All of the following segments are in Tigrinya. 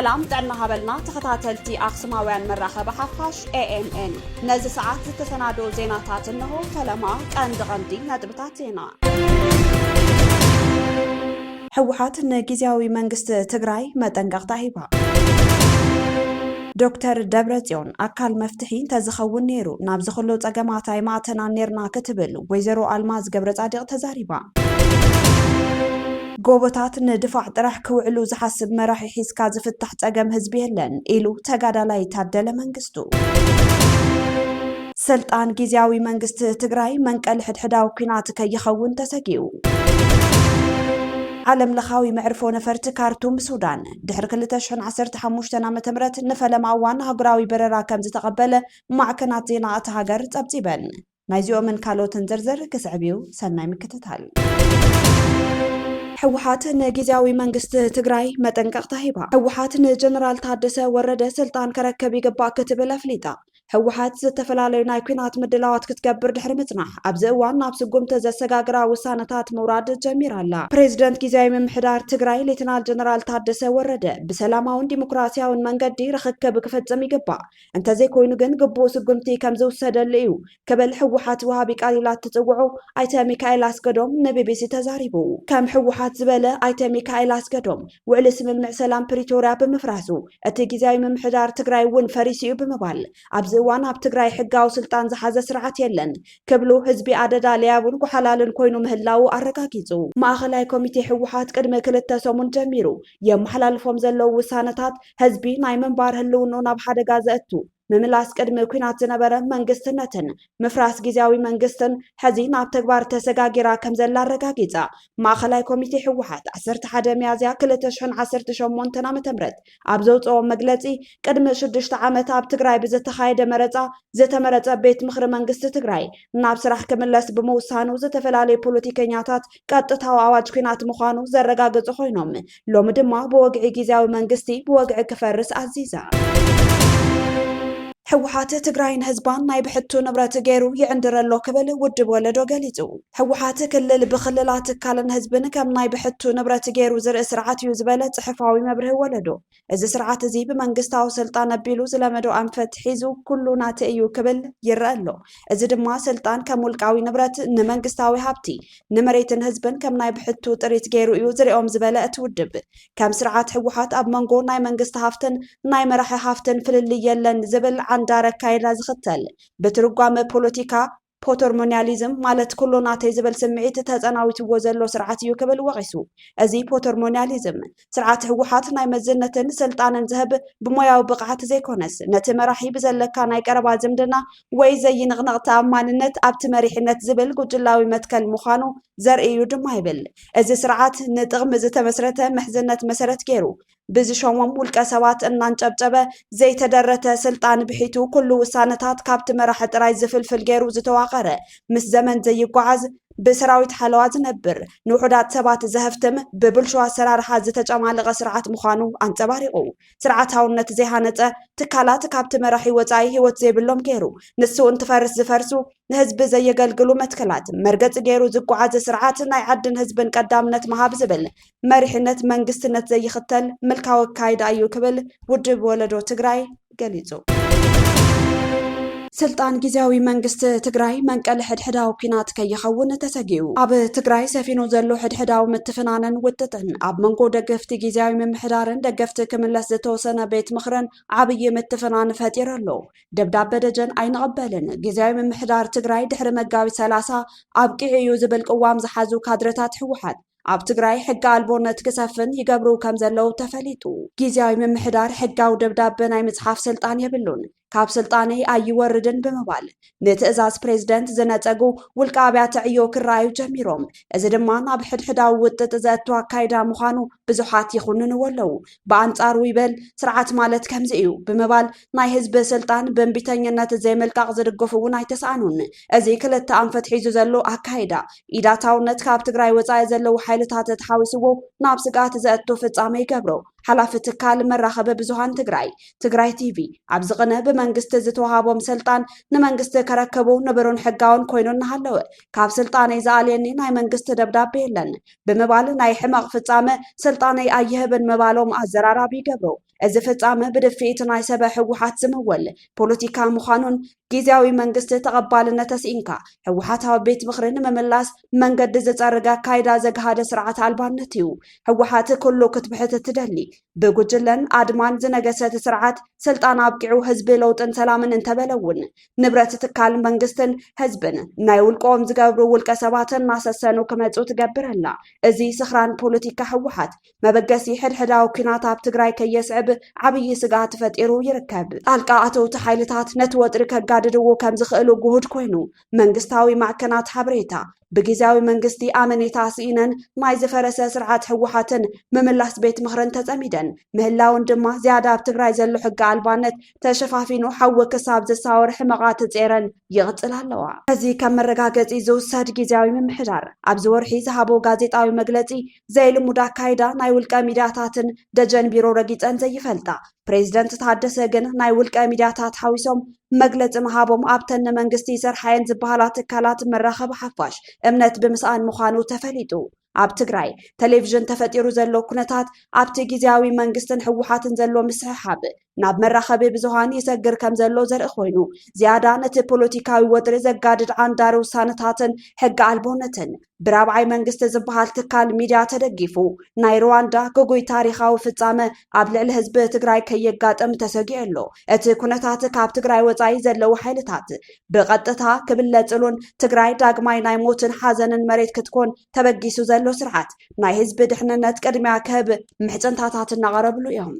سلام تعنا هبلنا تخطاتلتي أقسماويان مراخة بحفاش AMN نزي ساعات تسنادو زيناتات إنه فلما أندغندي ندبتاتينا حوحات نجيزاوي منجست تجراي ما تنقطع هيبا دكتور دبرتيون أكل مفتحين تزخون نيرو نابز خلو تجمعتاي معتنا نيرنا كتبل ويزرو ألماز قبرت عدق تزاريبا قوبتات ندفع طرح كوعلو زحسب مراحي حيسكا زفتح تقام هزبيه لن إلو تقادا لا يتعدل منقستو سلطان جيزاوي منقست تقراي منقل حدحداو كيناتك يخون تساقيو عالم لخاوي معرفو نفرت كارتوم سودان دحر كل تشحن عسرت حموشتنا متمرت نفل معوان هقراوي بررا كمز تقبل مع كنات زينا أتهاجر تبتيبن نايزيو من كالو تنزرزر كسعبيو سناي مكتتال حوحات نجيزاوي منجست تجراي ما تنقطع هيبا حوحات جنرال تادسة ورد سلطان كركبي قبا كتب الأفليتا حوحات زتفلالي نايكوينات مدلاوات كتكبر دحرمتنا أبزقوان نابس قمت زسقاقرا وسانتات موراد جميرا لا بريزيدنت جيزاوي من محدار تجراي ليتنال جنرال تادسة ورد بسلاماون ديمقراطيا ونمنقدي رخكب كفت زمي قبا انت زي كوينو جن قبو سقمتي كمزو سدليو كبل حوحات وهابي قاليلات تتوعو ايتا ميكايل اسقدوم نبي بيسي تزاريبو كم حوحات زبالة ايتا ميكايل اسقدوم وعلى اسم المعسلام بريتوريا بمفراسو اتي جيزاوي من محدار تجراي ون فريسيو بمبال أبزوان أب تجراي حقاو سلطان زحازة سرعة يلن كبلو هزبي عددا ليابون وحلال كوينو مهلاو أرقاقيزو ما أخلاي كوميتي حوحات قدمي كلتا سومون جميرو يم حلال فومزلو وسانتات هزبي نايمن بار هلونو ناب حدا غازأتو مملاس قدمي كوينات زنبرا منقستنتن مفراس جيزاوي منقستن حزين أب تكبار تسقاقيرا كمزلا رقاقيزا ما أخلاي كوميتي حوحات عسرت حدا ميازيا كلتشحن عسرت شومون تنام تمرت أبزوت أو مقلتي قدمي شدشت عامت أب تجراي بزتخايد مرتا زتمرتا بيت مخر منقست تجراي ناب سراح كملس بموسانو زتفلالي بوليتيكينياتات قطتاو عواج كوينات مخانو زرقاقز خوينوم لو مدما بوقعي جيزاوي منقستي بوقعي كفرس عزيزا حوحات تجراين هزبان ناي بحتو نبرات جيرو يعندر اللو كبل ودب ولدو قاليزو حوحات كل بخللات كالن هزبن كم ناي بحتو نبرات جيرو زر اسرعات يوزبالة صحفاوي مبره ولدو إذا سرعات زي بمنقستا وسلطان بيلو زلمدو أم فتحيزو كلو ناتئيو كبل يرألو إذا دما سلطان كمولقاوي نبرات نمنقستاوي هابتي نمريتن هزبن كم ناي بحتو طريت جيرو يوزر أم زبالة اتودب كم سرعات حوحات أب منقو ناي منقست هافتن ناي مرح هافتن فللي يلن زبل عن دارك كايلا زختل بترقام بوليتيكا بوترمونياليزم مالت كلو ناتي زبل سمعيت تهزاناوي توزلو سرعات يوكبل وغيسو ازي بوترمونياليزم سرعات حوحات ناي مزنتن سلطان زهب بموياو بقعات زي كونس نت مراحي بزلكا ناي قربا زمدنا وي زي نغنغ تاماننت ابت مريحنت زبل قجلاوي متكل مخانو زرئيو دما يبل ازي سرعات نتغم زتمسرته محزنت مسرت كيرو بزي شومم والكسوات انانጨብጨበ زي تدرته سلطان بحيتو كل وسانتات كابت مراح طراي زفلفل غيرو زتواقره مس زمن زي يقعز بسراويت حلوات نبر نوحدات سبات زهفتم ببلشو سرارحا زتجمالغ سرعات مخانو انصباريقو سرعتاونت زي هانصه تكالات كابت مراحي وصاي هيوت زي بلوم غيرو نسو انتفرس زفرسو نهزب زي يغلغلو متكلات مرغص غيرو زقعز سرعات ناي عدن هزبن قدامنت مهاب زبل مريحنت منግስትነት زي يختل ملكاو كايد ايو كبل ودب ولدو تግራይ ገሊጹ سلطان جيزاوي منقست تجراي منقل حدحداو كينات كيخون تسقيو اب تجراي سفينو زلو حدحداو متفنانن وتتن اب منقو دقفت جيزاوي من محدارن دقفت كملس توسنا بيت مخرن عبي متفنان فاتيرلو دبداب دجن اين قبلن جيزاوي من محدار تجراي دحر مقاوي 30 اب قيعيو زبل قوام زحازو كادرتات حوحات اب تجراي حق البونت كسفن يقبرو كم زلو تفليطو جيزاوي من محدار حقاو دبداب ناي مصحف سلطان يبلون كاب سلطاني اي وردن بمبال نتأزاز بريزيدنت زنتاغو والكابيات عيو كرايو جميروم اذا دما ناب حدحداو وتتزاتو كايدا مخانو بزحات يخونن ولو بانصارو يبل سرعات مالت كمزيو بمبال ناي حزب سلطان بنبيتنينات زي ملقاق زدغفو ناي تسانون ازي كلتا انفت حيزو زلو اكايدا ايداتاونت كاب تግራይ وصاي زلو حيلታት تحاوسو ناب سقات زاتو فصامي يقبرو ሓላፊ ትካል መራኸቢ ብዙሃን ትግራይ ቲቪ ኣብ ዝቕነ ብመንግስቲ ዝተዋሃቦም ስልጣን ንመንግስቲ ከረከቡ ንብሩን ሕጋውን ኮይኑ እናሃለወ ካብ ስልጣነይ ዝኣልየኒ ናይ መንግስቲ ደብዳቤ የለን ብምባል ናይ ሕማቕ ፍጻመ ስልጣነይ ኣይህብን ምባሎም ኣዘራራቢ ይገብሩ እዚ ፍጻመ ብድፊት ናይ ሰበ ሕወሓት ዝምወል ፖለቲካ ምዃኑን ጊዜያዊ መንግስቲ ተቐባልነት ተስኢንካ ሕወሓታዊ ቤት ምኽሪ ንምምላስ መንገዲ ዝፀርግ ኣካይዳ ዘገሃደ ስርዓት ኣልባነት እዩ ሕወሓት ኩሉ ክትብሕት ትደሊ ብጉጅለን ኣድማን ዝነገሰት ስርዓት ስልጣን ኣብቂዑ ህዝቢ ለውጥን ሰላምን እንተበለውን ንብረት ትካል መንግስትን ህዝብን ናይ ውልቆም ዝገብሩ ውልቀ ሰባትን እናሰሰኑ ክመፁ ትገብረላ እዚ ስኽራን ፖለቲካ ሕወሓት መበገሲ ሕድሕዳዊ ኩናት ኣብ ትግራይ ከየስዕብ ዓብይ ስጋት ፈጢሩ ይርከብ ጣልቃ ኣተውቲ ሓይልታት ነቲ ወጥሪ ከጋድድዎ ከም ዝኽእሉ ጉሁድ ኮይኑ መንግስታዊ ማዕከናት ሓበሬታ ብጊዜያዊ መንግስቲ ኣመኔታ ስኢነን ናይ ዝፈረሰ ስርዓት ሕወሓትን ምምላስ ቤት ምኽርን ተጸሚደን ምህላውን ድማ ዝያዳ ኣብ ትግራይ ዘሎ ሕጊ ኣልባነት ተሸፋፊኑ ሓዊ ክሳብ ዝሳወር ሕመቓት ጼረን ይቕፅል ኣለዋ እዚ ከም መረጋገፂ ዝውሰድ ጊዜያዊ ምምሕዳር ኣብዚ ወርሒ ዝሃቦ ጋዜጣዊ መግለፂ ዘይልሙድ ኣካይዳ ናይ ውልቀ ሚድያታትን ደጀን ቢሮ ረጊፀን ዘይፈልጣ ፕሬዚደንት ታደሰ ግን ናይ ውልቀ ሚድያታት ሓዊሶም መግለፂ መሃቦም ኣብተን መንግስቲ ሰርሓየን ዝበሃላ ትካላት መራኸቢ ሓፋሽ እምነት ብምስኣን ምዃኑ ተፈሊጡ ኣብ ትግራይ ቴሌቪዥን ተፈጢሩ ዘሎ ኩነታት ኣብቲ ጊዜያዊ መንግስትን ሕወሓትን ዘሎ ምስሕሓብ ናብ መራኸቢ ብዙሃን ይሰግር ከም ዘሎ ዘርኢ ኮይኑ ዝያዳ ነቲ ፖለቲካዊ ወጥሪ ዘጋድድ ዓንዳር ውሳነታትን ሕጊ ኣልቦነትን ብራብዓይ መንግስቲ ዝበሃል ትካል ሚድያ ተደጊፉ ናይ ሩዋንዳ ጉጉይ ታሪኻዊ ፍጻመ ኣብ ልዕሊ ህዝቢ ትግራይ ከየጋጥም ተሰጊዑ እቲ ኩነታት ካብ ትግራይ ወፃኢ ዘለው ሓይልታት ብቐጥታ ክብለጽሉን ትግራይ ዳግማይ ናይ ሞትን ሓዘንን መሬት ክትኮን ተበጊሱ ዘሎ ስርዓት ናይ ህዝቢ ድሕንነት ቅድሚያ ክህብ ምሕጽንታታት እናቐረብሉ እዮም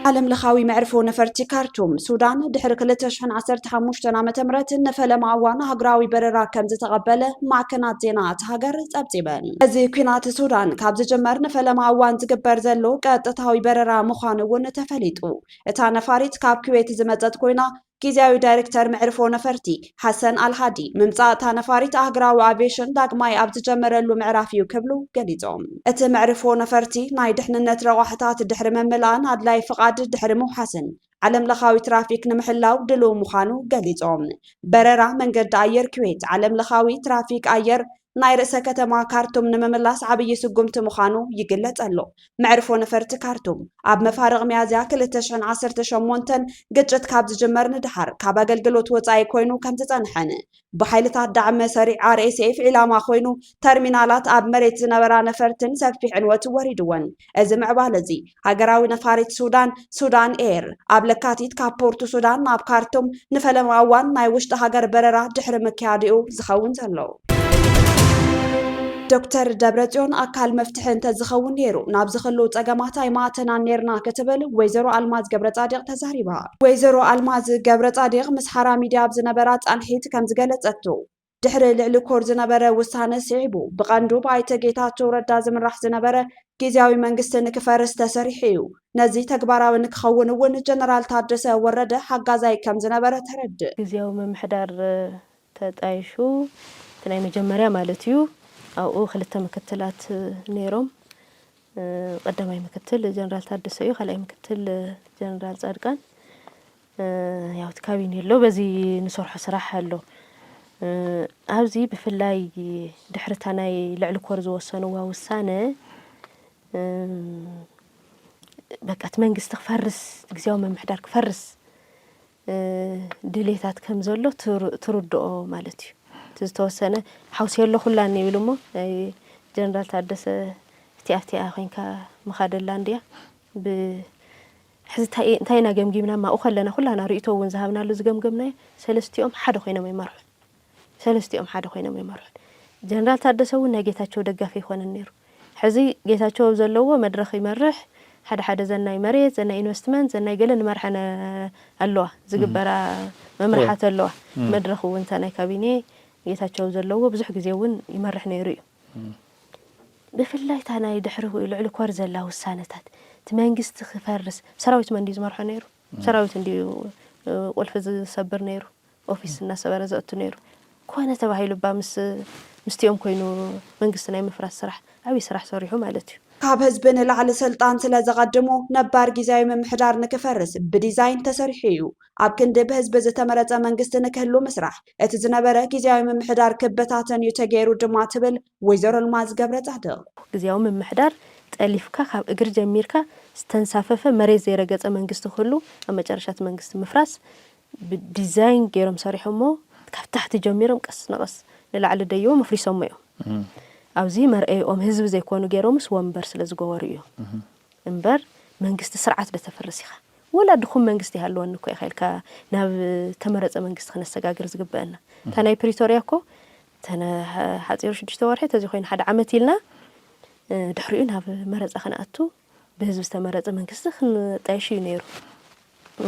ዓለም ለኻዊ መዕርፎ ነፈርቲ ካርቱም ሱዳን ድሕሪ 2015 ዓ.ም ንፈለማ እዋን ሃገራዊ በረራ ከም ዝተቐበለ ማዕከናት ዜና እቲ ሃገር ጸብጺበን እዚ ኩናት ሱዳን ካብ ዝጀመር ንፈለማ እዋን ዝግበር ዘሎ ቀጥታዊ በረራ ምዃኑ እውን ተፈሊጡ እታ ነፋሪት ካብ ኩዌት ዝመጸት ኮይና ጊዜያዊ ዳይሬክተር መዕርፎ ነፈርቲ ሓሰን አልሃዲ ምምጻእታ ነፋሪት ሃገራዊ አቪዬሽን ዳግማይ ኣብ ዝጀመረሉ ምዕራፍ እዩ ክብሉ ገሊጾም እቲ መዕርፎ ነፈርቲ ናይ ድሕንነት ረቋሕታት ድሕሪ መምላእን ኣድላይ ፍቓድ ድሕሪ ምውሓስን ዓለም ለኻዊ ትራፊክ ንምሕላው ድሉው ምዃኑ ገሊጾም በረራ መንገዲ ኣየር ኩዌት ዓለም ለኻዊ ትራፊክ ኣየር ናይ ርእሰ ከተማ ካርቱም ንምምላስ ዓብይ ስጉምቲ ምዃኑ ይግለጽ ኣሎ መዕርፎ ነፈርቲ ካርቱም ኣብ መፋርቕ ሚያዝያ 2018 ግጭት ካብ ዝጅመር ንድሓር ካብ ኣገልግሎት ወጻኢ ኮይኑ ከም ዝጸንሐን ብሓይልታት ዳዕመ ሰሪዕ RSF ዒላማ ኮይኑ ተርሚናላት ኣብ መሬት ዝነበራ ነፈርትን ሰፊሕ ዕንወት ወሪድወን እዚ ምዕባለ እዚ ሃገራዊ ነፋሪት ሱዳን ኤር ኣብ ለካቲት ካብ ፖርቱ ሱዳን ናብ ካርቱም ንፈለማ እዋን ናይ ውሽጢ ሃገር በረራ ድሕሪ ምክያድኡ ዝኸውን ዘሎ ዶክተር ደብረጽዮን ኣካል መፍትሒ እንተዝኸውን ነይሩ ናብ ዝኽሉ ጸገማት ኣይማእተና ነርና ክትብል ወይዘሮ ኣልማዝ ገብረጻዲቕ ተዛሪባ ወይዘሮ ኣልማዝ ገብረጻዲቕ ምስ ሓራ ሚድያ ኣብ ዝነበራ ጻንሒት ከም ዝገለጸቱ ድሕሪ ልዕሊ ኮር ዝነበረ ውሳነ ስዒቡ ብቐንዱ ብኣይተ ጌታቸው ረዳ ዝምራሕ ዝነበረ ጊዜያዊ መንግስቲ ንክፈርስ ተሰሪሑ እዩ ነዚ ተግባራዊ ንክኸውን እውን ጀነራል ታደሰ ወረደ ሓጋዛይ ከም ዝነበረ ተረድእ ጊዜያዊ ምምሕዳር ተጣይሹ ናይ መጀመርያ ማለት እዩ أو خلت مكتلات نيروم قدمي مكتل جنرال تادسيو خلاي مكتل جنرال صادقان ያው ተካቢን የለው በዚህ ንሰርሖ ስራሕ ኣሎ ኣብዚ ብፍላይ ድሕርታ ናይ ልዕሊ ኮር ዝወሰንዋ ውሳነ በቃት መንግስት ክፈርስ ግዚያው መምሕዳር ክፈርስ ድሌታት ከም ዘሎ ትርድኦ ማለት እዩ ተወሰነ ሓውስ የለ ኩላን ይብሉሞ ጀነራል ታደሰ እቲኣፍቲኣ ኮይንካ መኻደላ እንድያ እንታይና ገምጊምና ማኡ ከለና ኩላና ርእቶ እውን ዝሃብናሉ ዝገምገምናዮ ሰለስቲኦም ሓደ ኮይኖም ይመርሑ ጀነራል ታደሰ እውን ናይ ጌታቸው ደጋፊ ይኾነን ነይሩ ሕዚ ጌታቸው ዘለዎ መድረኽ ይመርሕ ሓደ ዘናይ መሬት ዘናይ ኢንቨስትመንት ዘናይ ገለን መርሐነ ኣለዋ ዝግበራ መምርሓት ኣለዋ መድረኽ እውን ታናይ ካቢኔ ጌታቸው ዘለዎ ብዙሕ ግዜ እውን ይመርሕ ነይሩ እዩ ብፍላይ ታናይ ድሕሪ ልዕሊ ኮር ዘላ ውሳነታት መንግስት ክፈርስ ሰራዊት መንዲ ዝመርሖ ነይሩ ሰራዊት እንዲ ቁልፍ ዝሰብር ነይሩ ኦፊስ እና ሰበረ ዘእቱ ነይሩ ኮነ ተባሂሉ ባምስ ምስቲኦም ኮይኑ መንግስት ናይ ምፍራስ ስራሕ ዓብይ ስራሕ ሰሪሑ ማለት እዩ ካብ ህዝብን ላዕሊ ስልጣን ስለ ዘቀድሞ ነባር ጊዜያዊ ምምሕዳር ንክፈርስ ብዲዛይን ተሰሪሑ እዩ ኣብ ክንዲ ብህዝቢ ዝተመረፀ መንግስቲ ንክህሉ ምስራሕ እቲ ዝነበረ ጊዜያዊ ምምሕዳር ክበታተን እዩ ተገይሩ ድማ ትብል ወይዘሮ ልማዝ ገብረጻድቅ ጊዜያዊ ምምሕዳር ጠሊፍካ ካብ እግር ጀሚርካ ዝተንሳፈፈ መሬት ዘይረገጸ መንግስቲ ሁሉ ኣብ መጨረሻት መንግስቲ ምፍራስ ብዲዛይን ገይሮም ሰሪሖሞ ካብ ታሕቲ ጀሚሮም ቀስ ንቀስ ንላዕሊ ደይዎ መፍሪሶም እዮም ኣብዚ መርአዮም ህዝብ ዘይኮኑ ገይሮምስ ወንበር ስለ ዝገበሩ እዩ እምበር መንግስቲ ስርዓት ደተፈርስ ኢኻ ወላ ድኹም መንግስቲ ያለውን እኮ ይኸልካ ናብ ተመረጸ መንግስቲ ከነሰጋግር ዝግበአና ታናይ ፕሪቶሪያ እኮ ተነ ሓጺሩ 6 ወርሒ ተዚ ኮይን ሓደ ዓመት ኢልና ድሕሪኡ ናብ መረጻ ከነኣቱ በህዝብ ዝተመረጸ መንግስቲ ክንጣይሽ እዩ ነይሩ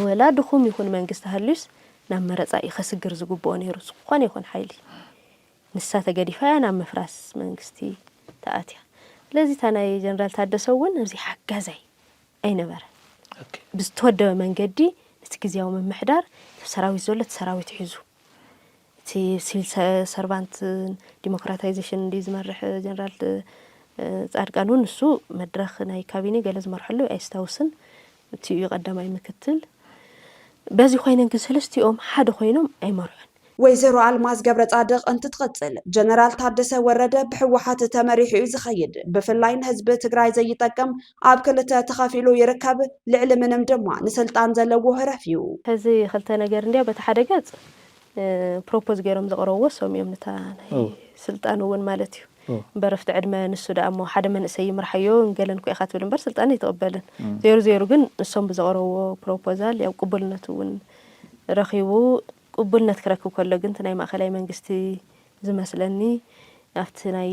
ወላ ድኹም ይኹን መንግስቲ ሃልዩስ ናብ መረጻ ይኸስግር ዝግበኦ ነይሩ ዝኾነ ይኹን ሓይሊ ንሳ ተገዲፋ ናብ መፍራስ መንግስቲ ተኣትያ ስለዚህ ታናይ ጀነራል ታደሰውን እዚ ሓጋዛይ ኣይነበረ ብዝተወደበ መንገዲ እቲ ጊዜያዊ ምምሕዳር ሰራዊት ዘሎ ሰራዊት ሒዙ እቲ ሲቪል ሰርቫንት ዲሞክራታይዜሽን እንዲ ዝመርሕ ጀነራል ጻድቃኑን እሱ መድረኽ ናይ ካቢኔ ገለ ዝመርሐሉ ኣይስታውስን እቲ ቀዳማይ ምክትል በዚ ኮይነን ግን ሰለስቲኦም ሓደ ኮይኖም ኣይመርሑን ወይዘሮ አልማዝ ገብረጻድቅ እንትትቀጽል ጀነራል ታደሰ ወረደ ብሕወሓት ተመሪሑ እዩ ዝኸይድ ብፍላይን ህዝቢ ትግራይ ዘይጠቅም ኣብ ክልተ ተኸፊሉ ይርከብ ልዕሊ ምንም ድማ ንስልጣን ዘለዎ ህረፍ እዩ እዚ ክልተ ነገር እንዲያ በታ ሓደ ገጽ ፕሮፖዝ ገይሮም ዘቀረብዎ ሶም እዮም ነታ ናይ ስልጣን እውን ማለት እዩ በረፍት ዕድመ ንሱ ደሞ ሓደ መንእሰይ ይምርሐዮ እንገለን ኮ ኢኻ ትብል እምበር ስልጣን ይተቀበልን ዜሮ ግን እሶም ብዘቀረብዎ ፕሮፖዛል ያው ቅቡልነቱ እውን ረኺቡ ቅቡልነት ክረክብ ከሎ ግን ናይ ማእከላይ መንግስቲ ዝመስለኒ ኣብቲ ናይ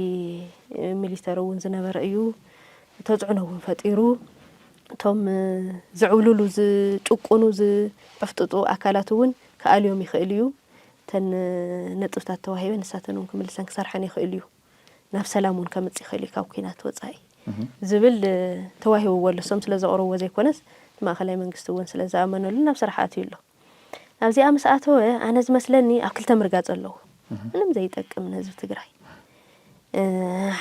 ሚሊተሪ እውን ዝነበረ እዩ ተጽዕኖ እውን ፈጢሩ ቶም ዝዕውሉሉ ዝጭቁኑ ዝዕፍጥጡ አካላት እውን ከኣልዮም ይኽእል እዩ ተን ነጥብታት ተዋሂበን ንሳተን እውን ክምልሰን ክሰርሐን ይኽእል እዩ ናብ ሰላሙን ከምጽ ይኽእል ካብ ኩናት ወጻኢ ዝብል ተዋሂቡ ወለሶም ስለ ዘቀረብዎ ዘይኮነስ ማእከላይ መንግስቲ እውን ስለ ዝኣመነሉ ናብ ስርዓት ይሉ ኣብዚ ኣምሳኣተወ ኣነ ዝመስለኒ ኣብ ክልተ ምርጋጽ ኣለዎ ምንም ዘይጠቅም ህዝብ ትግራይ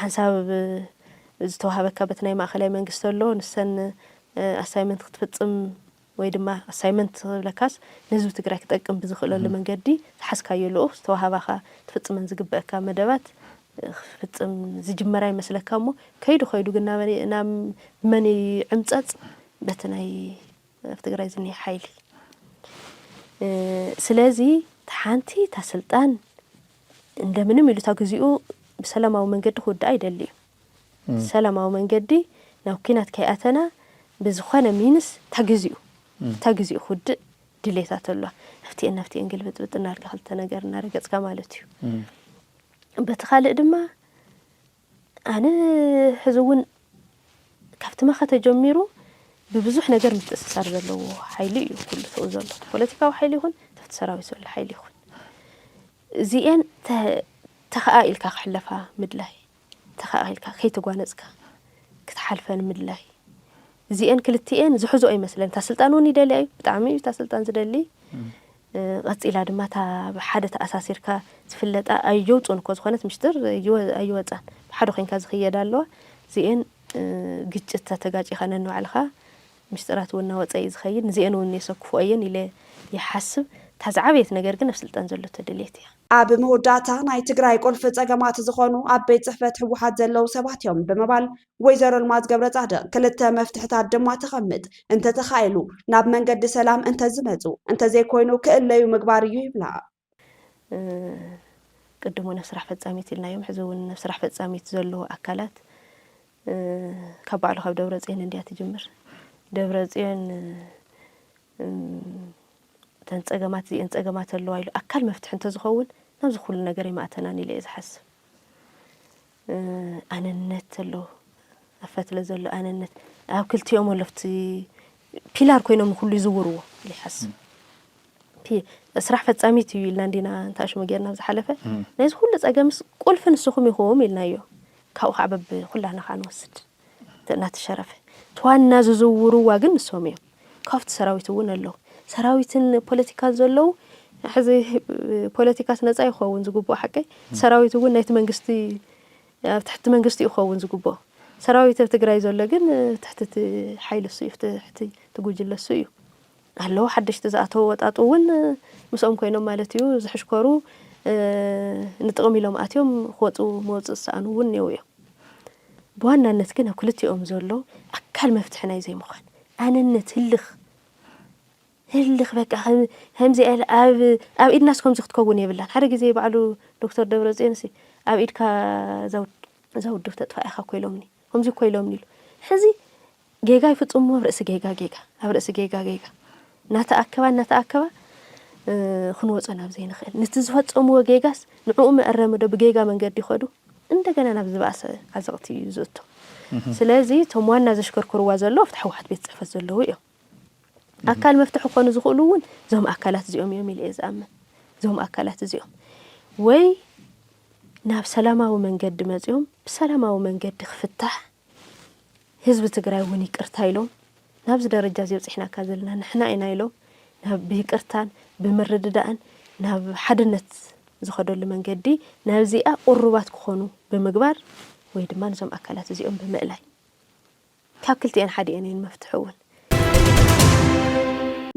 ሓሳብ ዝተዋሃበካ በት ናይ ማእከላይ መንግስቲ ኣሎ ንሰን ኣሳይመንት ክትፍጽም ወይ ድማ ኣሳይመንት ለካስ ህዝብ ትግራይ ክጠቅም ብዝኽእለሉ መንገዲ ተሓስካዮ ልኡኽ ዝተዋሃባኻ ትፍጽመን ዝግበአካ መደባት ፍጽም ዝጅመራ ይመስለካ እሞ ከይዱ ግን ናብ መን ዕምጸጽ በት ናይ ትግራይ ዝኒ ሓይሊ ስለዚህ ታንቲ ታስልጣን እንደምንም ይሉታ ግዚኡ በሰላማዊ መንገዲ ኹዳ አይደልዩ ሰላማዊ መንገዲ ናብ ኩናት ከይኣተና በዝኾነ ሚንስ ታግዚኡ ኹድ ድሌታት ኣሎ ነፍቲን ግልብጥብጥ እናልካ ክልተ ነገር እናረገጽካ ማለት እዩ በተኻልእ ድማ ኣነ ሕዝውን ካብቲ መኸተ ጀሚሩ ببزح نجار متأثر له حيلي كل توزل بوليتيكا وحيلي هون تفتسراوي ولا حيلي هون زين تخائل كحلفها مدلاه تخائل كخيت جوانزك كتحلفن مدلاه زين كلتين زحزو أي مثلا تسلطانوني دلي بتعمي تسلطان زدلي قص إلى دمتا بحدث أساسير كا تفلت أيوت ونكوز خانة مشتر أيوت بحدو خين كاز خيا دالوا زين جت تتجاج خانة نوعلها مشترات والنوات أي زخير زين ونسكفوا أين اللي يحسب تزعبيت نجارك نفس التنزل تدليتي ኣብ መወዳእታ ናይ ትግራይ ቁልፊ ጸገማት ዝኾኑ ኣብ ቤት ጽሕፈት ህወሓት ዘለው ሰባት እዮም ብምባል ወይዘሮ ልማዝ ገብረጻድቅ ክልተ መፍትሕታት ድማ ተቐምጥ እንተተኻኢሉ ናብ መንገዲ ሰላም እንተዝመጹ እንተዘይኮይኑ ክእለዩ ምግባር እዩ ይብላ ቅድሞ ነስራሕ ፈጻሚት ኢልናዮም ሕዝውን ነስራሕ ፈጻሚት ዘለው አካላት ካብ ባዕሉ ካብ ደብረጽዮን እንዲያ ትጅምር ደብረጽዮን ተንጸገማት زين ጸገማት አለው አይሉ አካል መፍትሕ እንተዝኸውን ናብ ዝኹሉ ነገር ይማተናን ኢለ ዝሐስብ ኣነነት አለው ኣፈትለ ዘሎ ኣነነት ኣብ ክልቲኦም ወለፍቲ ፒላር ኮይኖም ሁሉ ይዝውርዎ ይሐስብ ስራሕ ፈጻሚት እዩ ኢልና እንዲና እንታሽ መገርና ዝሓለፈ ነዚ ሁሉ ጸገምስ ቁልፍ ንስኹም ይኹም ኢልናዮ ካው ሓበብ ኩላና ካንወስድ ተናት ሸረፈ ተዋና ዝዝውሩዋ ግን ንሶም እዮም ካፍት ሰራዊት እውን አለው ሰራዊትን ፖለቲካ ዘለው ሕዚ ፖለቲካስ ነፃ ይኸውን ዝግቦ ሓቀይ ሰራዊት እውን ናይቲ መንግስቲ ኣብ ትሕቲ መንግስቲ ይኸውን ዝግቦ سراويت بتقراي زول لكن تحت حيل الصيف تحت تجوج السيو هلو حدش تزاتو وطاطون مسኦም ኮይኖም ማለት እዩ ዝሕሽከሩ ንጥቕሚ ኢሎም ኣትዮም ኾፁ መውፅእ ሰኣኑ እውን እኔው እዮም ብዋናነት ግን ኣብ ክልቲኦም ዘሎ ኣካል መፍትሒ ናይ ዘይምዃን ኣነነት ህልኽ በቃ ከምዚ ኣብ ኢድናስ ከምዚ ክትከውን የብላን ሓደ ግዜ ባዕሉ ዶክተር ደብረጽዮን ኣብ ኢድካ ዘውድፍ ተጥፋኢኻ ኮይሎምኒ ከምዚ ኮይሎምኒ ኢሉ ሕዚ ጌጋ ይፍጽሙ ርእሲ ጌጋ ኣብ ርእሲ ጌጋ ናተኣከባ ክንወፀ ናብ ዘይንኽእል ነቲ ዝፈጸምዎ ጌጋስ ንዕኡ መዕረምዶ ብጌጋ መንገዲ ይኸዱ እንደገና ናብ ዝባሰ ዓዘቕቲ እዩ ዝእቶ ስለዚ ቶም ዋና ዘሽከርክርዋ ዘሎ ኣብቲ ሕወሓት ቤት ጽሕፈት ዘለዉ እዮም ኣካል መፍትሒ ኮኑ ዝኽእሉ እውን ዞም ኣካላት እዚኦም እዮም ኢለ ዝኣምን ዞም ኣካላት እዚኦም ወይ ናብ ሰላማዊ መንገዲ መጽኦም ብሰላማዊ መንገዲ ክፍታሕ ህዝቢ ትግራይ እውን ይቅርታ ኢሎም ናብዚ ደረጃ ዝበፅሕናካ ዘለና ንሕና ኢና ኢሎም ናብ ብይቅርታን ብምርድዳእን ናብ ሓድነት ዝኸደሉ መንገዲ ናብዚኣ ቁሩባት ክኾኑ ብምግባር ወይ ድማ ነዞም ኣካላት እዚኦም ብምእላይ ካብ ክልቲአን ሓዲአን እየን መፍትሒ እውን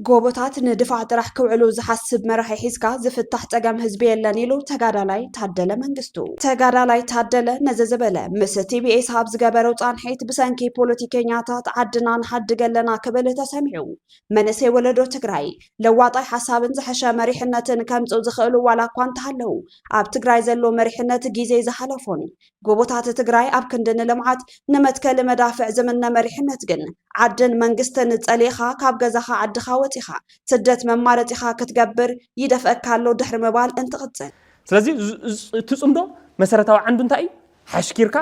ጎቦታት ንድፋዕ ጥራሕ ክውዕሉ ዝሓስብ መራሒ ሒዝካ ዝፍታሕ ፀገም ህዝቢ የለን ኢሉ ተጋዳላይ ታደለ መንግስቱ ተጋዳላይ ታደለ ነዚ ዝበለ ምስ ቲቢኤስ ኣብ ዝገበረው ፃንሒት ብሰንኪ ፖለቲከኛታት ዓድና ንሓድግ ኣለና ክብል ተሰሚዑ መንእሰይ ወለዶ ትግራይ ለዋጣይ ሓሳብን ዝሐሸ መሪሕነትን ከምፅኡ ዝኽእሉ ዋላ እኳ እንተሃለው ኣብ ትግራይ ዘሎ መሪሕነት ግዜ ዝሓለፎን ጎቦታት ትግራይ ኣብ ክንዲ ንልምዓት ንመትከል መዳፍዕ ዝምነ መሪሕነት ግን ዓድን መንግስትን ፀሊኻ ካብ ገዛኻ ዓድኻ ወፂኻ ስደት መማረፂኻ ክትገብር ይደፍአካሎ ድሕሪ ምባል እንትቕፅል ስለዚ ትጽምዶ መሰረታዊ ዓንዱ እንታይ ሓሽኪርካ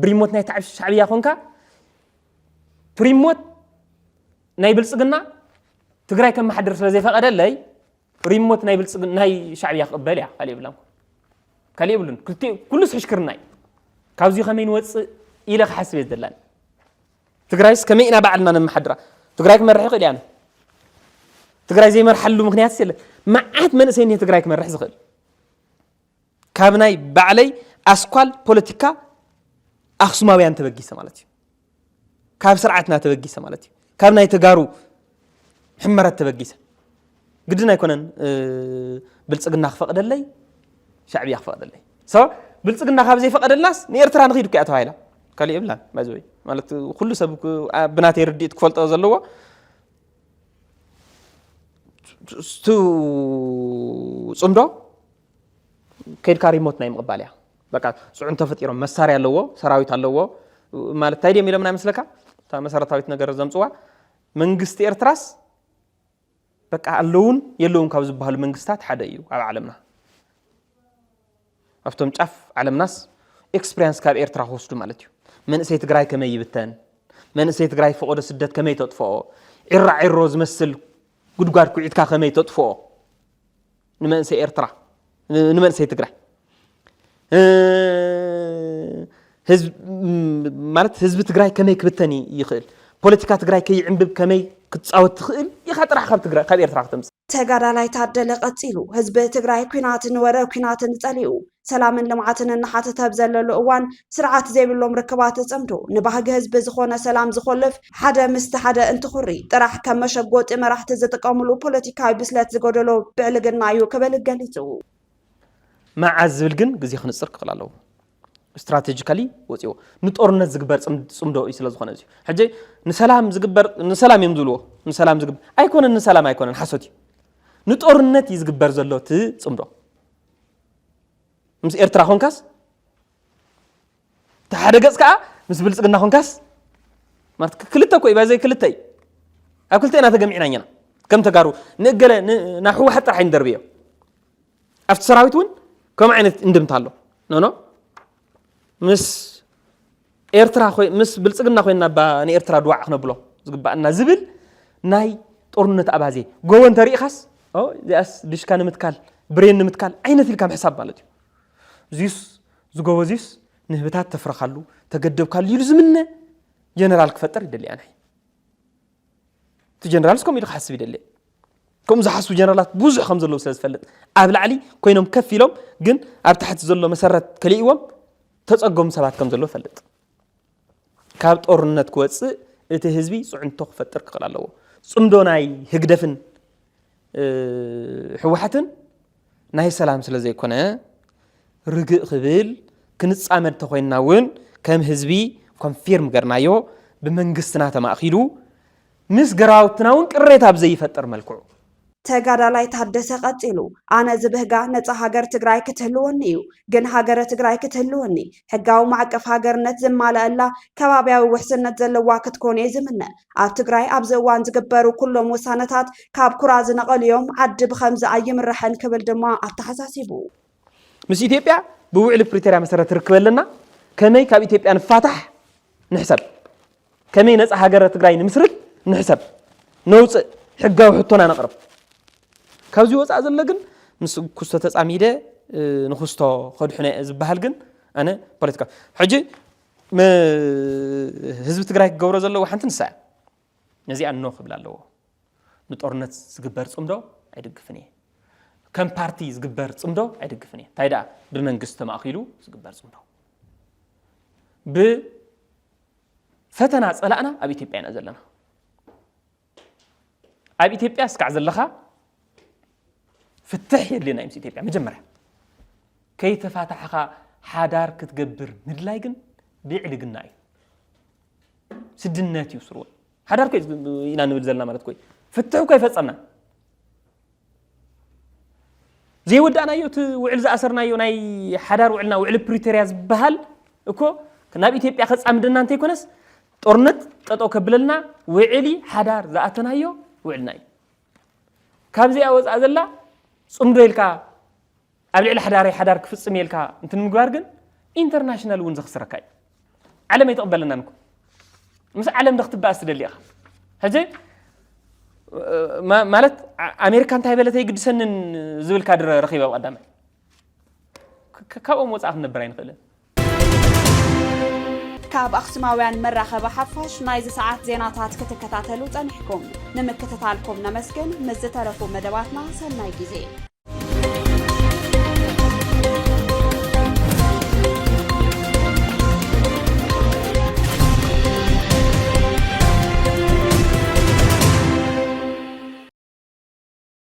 ብሪሞት ናይ ታዕብ ሻዕብያ ኮንካ ፕሪሞት ናይ ብልጽግና ትግራይ ከም ማሕደር ስለዘይ ፈቀደለይ ሪሞት ናይ ብልጽግና ናይ ሻዕብያ ቅበል ያ ካሊ ይብሉን ኩሉስ ሕሽክርናይ ካብዚ ከመይ ንወፅእ ኢለ ክሓስብ የዘላን ትግራይስ ከመይ ኢና ባዕልና ነመሓድራ ትግራይ ክመርሕ ይኽእል ያነ ትግራይ ዘይመርሐሉ ምክንያት ስለ ማዓት መንእሰይ ትግራይ ክመርሕ ዝኽእል ካብ ናይ ባዕለይ ኣስኳል ፖለቲካ ኣክሱማውያን ተበጊሰ ማለት እዩ ካብ ስርዓትና ተበጊሰ ማለት እዩ ካብ ናይ ተጋሩ ሕመረት ተበጊሰ ግድና ኣይኮነን ብልጽግና ክፈቅደለይ ሻዕብያ ክፈቅደለይ ብልጽግና ካብ ዘይፈቀደልናስ ንኤርትራ ንኺዱ ከያ ተባሂላ ካሊ ይብላን ማዘይ ማለት ኩሉ ሰብ ብናተይ ርዲት ክፈልጦ ዘለዎ ጽምዶ ከይድካ ሪሞት ናይ ምቕባል እያ በቃ ጽዑን ተፈጢሮም መሳርያ ኣለዎ ሰራዊት ኣለዎ ማለት ታይዲ የሚሎም ናይ መስለካ ታ መሰረታዊት ነገር ዘምጽዋ መንግስቲ ኤርትራስ በቃ ኣለውን የለውን ካብ ዝበሃሉ መንግስታት ሓደ እዩ ኣብ ዓለምና ኣብቶም ጫፍ ዓለምናስ ኤክስፒሪየንስ ካብ ኤርትራ ወስዱ ማለት እዩ መንእሰይ ትግራይ ከመይ ይብተን መንእሰይ ትግራይ ፈቆደ ስደት ከመይ ተጥፍኦ ዒሮ ዝመስል ጉድጓድ ኩዒትካ ከመይ ተጥፍኦ ንመንእሰይ ኤርትራ ንመንእሰይ ትግራይ ህዝብ ማለት ህዝቢ ትግራይ ከመይ ክብተን ይኽእል ፖለቲካ ትግራይ ከይዕንብብ ከመይ ክትጻወት ትኽእል ኢኻ ጥራሕ ካብ ትግራይ ካብ ኤርትራ ክትምጽእ ተጋዳላይ ታደለ ቀጺሉ ህዝቢ ትግራይ ኩናትን ወረ ኩናትን ጸሊኡ ሰላምን ልምዓትን እናሓተተ ብዘለሉ እዋን ስርዓት ዘይብሎም ርክባት ጸምዶ ንባህጊ ህዝቢ ዝኾነ ሰላም ዝኸልፍ ሓደ ምስቲ ሓደ እንትኹሪ ጥራሕ ከም መሸጎጢ መራሕቲ ዝጥቀምሉ ፖለቲካዊ ብስለት ዝጎደሎ ብዕልግና እዩ ክብል ገሊጹ መዓዝ ዝብል ግን ግዜ ክንጽር ክኽእል ኣለዎ ስትራቴጂካሊ ወፂዎ ንጦርነት ዝግበር ጽምዶ እዩ ስለ ዝኾነ እዩ ሕጂ ንሰላም እዮም ዝብልዎ ንሰላም ዝግበር ኣይኮነን ንሰላም ኣይኮነን ሓሶት እዩ ንጦርነት እዩ ዝግበር ዘሎ እቲ ጽምዶ ምስ ኤርትራ ኮንካስ ተሓደ ገጽ ከዓ ምስ ብልጽግና ኮንካስ ማለት ክልተ ኮይ ባዘይ ክልተ ኣብ ክልተ ኢና ተገሚዕና ኢና ከም ተጋሩ ንገለ ናሕወሓት ጥራሕ እንደርብዮ ኣብቲ ሰራዊት እውን ከም ዓይነት እንድምታ ኣሎ ኖ ምስ ኤርትራ ኮይ ምስ ብልጽግና ኮይና ንኤርትራ ድዋዕ ክነብሎ ዝግባእና ዝብል ናይ ጦርነት ኣባዜ ጎወን ተሪኢኻስ ዚኣስ ድሽካ ንምትካል ብሬን ንምትካል ዓይነት ኢልካ ምሕሳብ ማለት እዩ ዚስ ዝጎወዚስ ንህብታት ተፍረኻሉ ተገደብካሉ ይሉ ዝምነ ጀነራል ክፈጠር ይደሊ ኣነ እቲ ጀነራልስ ከም ኢሉ ክሓስብ ይደሊ ከም ዝሓስቡ ጀነራላት ብዙሕ ከም ዘለዉ ስለ ዝፈልጥ ኣብ ላዕሊ ኮይኖም ከፍ ኢሎም ግን ኣብ ታሕቲ ዘሎ መሰረት ከሊእዎም ተጸጎም ሰባት ከም ዘሎ ፈልጥ ካብ ጦርነት ክወፅእ እቲ ህዝቢ ጽዕንቶ ክፈጥር ክኽእል ኣለዎ ጽምዶ ናይ ህግደፍን ሕወሓትን ናይ ሰላም ስለ ዘይኮነ ርግእ ክብል ክንጻመድ ተኾይና እውን ከም ህዝቢ ኮንፊርም ገርናዮ ብመንግስትና ተማኺሉ ምስ ገራውትና እውን ቅሬታ ብዘይፈጥር መልክዑ ተጋዳላይ ታደሰ ቀፂሉ ኣነ ዝብህጋ ነፃ ሃገር ትግራይ ክትህልወኒ እዩ ግን ሃገረ ትግራይ ክትህልወኒ ሕጋዊ ማዕቀፍ ሃገርነት ዝማልአላ ከባቢያዊ ውሕስነት ዘለዋ ክትኮን እየ ዝምነ ኣብ ትግራይ ኣብዚ እዋን ዝግበሩ ኩሎም ውሳነታት ካብ ኩራ ዝነቐሉ እዮም ዓዲ ብኸምዚ ኣይምርሕን ክብል ድማ ኣተሓሳሲቡ ምስ ኢትዮጵያ ብውዕል ፕሪቶሪያ መሰረት ርክበለና ከመይ ካብ ኢትዮጵያ ንፋታሕ ንሕሰብ ከመይ ነፃ ሃገረ ትግራይ ንምስርት ንሕሰብ ነውፅእ ሕጋዊ ሕቶና ነቕርብ ካብዚ ወፃእ ዘሎ ግን ምስ ኩስቶ ተጻሚደ ንኹስቶ ከድሕነ ዝበሃል ግን ኣነ ፖለቲካ ሕጂ ህዝቢ ትግራይ ክገብሮ ዘለዎ ሓንቲ ንሳ ነዚኣ ኖ ክብል ኣለዎ ንጦርነት ዝግበር ጽምዶ ኣይድግፍን እየ ከም ፓርቲ ዝግበር ጽምዶ ኣይድግፍን እየ እንታይ ደኣ ብመንግስቲ ተማኺሉ ዝግበር ጽምዶ ብፈተና ጸላእና ኣብ ኢትዮጵያ ኢና ዘለና ኣብ ኢትዮጵያ ስካዕ ዘለኻ ፍትሕ የድልና ምስ ኢትዮጵያ መጀመርያ ከይተፋታሕኻ ሓዳር ክትገብር ምድላይ ግን ብዕልግና እዩ ስድነት እዩ ስሩዕ ሓዳር ኮይ ኢና ንብል ዘለና ማለት ኮይ ፍትሕ ኮይ ፈጸምና ዘይወዳእናዮ እቲ ውዕል ዝኣሰርናዮ ናይ ሓዳር ውዕልና ውዕል ፕሪቶሪያ ዝበሃል እኮ ናብ ኢትዮጵያ ከጻምድና እንተይኮነስ ጦርነት ጠጦ ከብለልና ውዕሊ ሓዳር ዝኣተናዮ ውዕልና እዩ ካብዚኣ ወፃእ ዘላ ጽምዶ ኢልካ ኣብ ልዕሊ ሓዳር ክፍጽም ኢልካ እንትን ምግባር ግን ኢንተርናሽናል እውን ዘኽስረካ እዩ ዓለም ኣይተቐበለና ንኩ ምስ ዓለም ደኽትባእስ ትደሊ ኢኻ ሕጂ ማለት ኣሜሪካ እንታይ በለተ ይግድሰንን ዝብል ካድረ ረኺበ ኣብ ቀዳማይ ካብኦም ወፃእ ክንነብር ኣይንኽእልን ካብ ኣኽሱማውያን መራኸቢ ሓፋሽ ናይዚ ሰዓት ዜናታት ክትከታተሉ ጸኒሕኩም ንምክትታልኩም ነመስግን ምስ ዝተረፉ መደባትና ሰናይ ግዜ